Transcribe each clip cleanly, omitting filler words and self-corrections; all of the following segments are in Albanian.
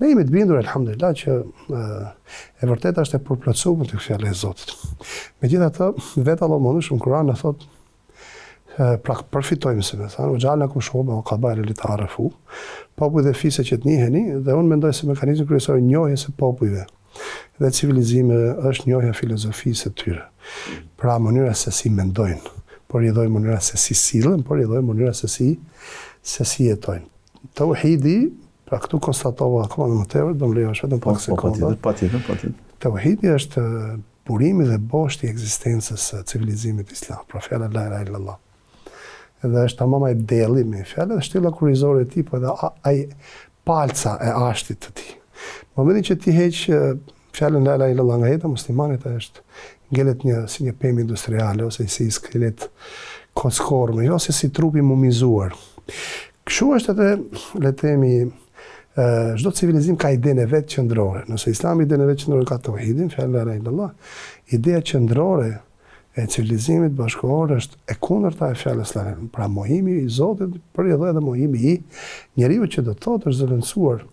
Ne jemi të bindur, elhamdulillah, që e vërteta është e përplotësuar tek fjala e Zotit. Megjithatë, vetë Allah më shumë Kur'an na thot pra përfitojmë se me thënë, xhalnakum shu'uban wa qaba'ila lita'arafu. Popull dhe fise që të njiheni, dhe unë mendoj se mekanizmi kryesor i njohjes së popujve dhe civilizimeve është njohja filozofisë së tyre. Pra mënyra se si mendojnë, por i dhoj mënyra se si sillen, por i dhoj mënyra se si jetojnë. Tauhidi, pra këtu konstatova akoma më tepër, do më lejosh vetëm pak sekonda. Patjetër. Tauhidi është burimi dhe boshti i ekzistencës së civilizimit islam, pra fjala la ilaha illallah. Edhe është tamam ai delli me fjalë dhe shtylla kurrizore e tij, po edhe ai palca e ashtit të tij. Në momentin që ti heq fjalën la ilaha illallah nga jeta muslimanit, është ngelet si një pemë industriale ose si skelet kockorme, ose si trupi mumizuar. Kështu është edhe, le të themi, çdo civilizim ka idenë e vet qendrore. Nëse Islami idenë e vet qendrore ka tauhidin, fjalën la ilaha illallah, ideja qendrore e civilizimit bashkëkohor është e kundërta e fjalës la ilaha illallah. Pra mohimi i Zotit, por edhe mohimi i njeriu që do të thotë është zëvendësuar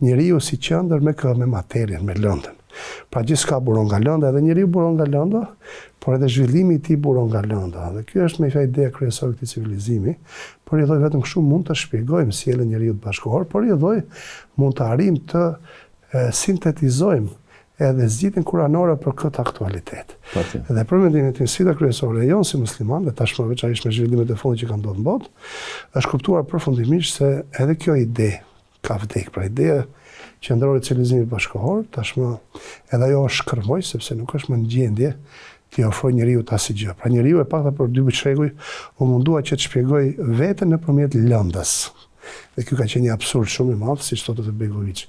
njeriu si qendër me materien, me lëndën. Pra gjithçka buron nga lënda, edhe njeriu buron nga lënda, por edhe zhvillimi i tij buron nga lënda. Dhe kjo është me ideja kryesore e këtij civilizimi, por i dhoj vetëm kështu mund të shpjegojmë sjelljen e njeriu të bashkëkohor, por i dhoj mund të arrijmë të sintetizojmë edhe zgjidhjen kuranore për këtë aktualitet. Dhe për mendimin tim, sfida kryesore e jonë si musliman, dhe tashmë veçanërisht me zhvillimet e fundit që kanë ndodhur në botë, është kuptuar përfundimisht se edhe kjo ide ka vdekë, pra ideja qendrore e civilizimit bashkëkohor, tashmë edhe ajo është shkërmoj, sepse nuk është më në gjendje t'i ofrojë njeriu asnjë gjë. Pra njeriu e pakta për 2 shekuj u mundua që të shpjegoj veten nëpërmjet lëndës. Dhe kjo ka qenë një absurd shumë i madh, siç thotë Begoviçi.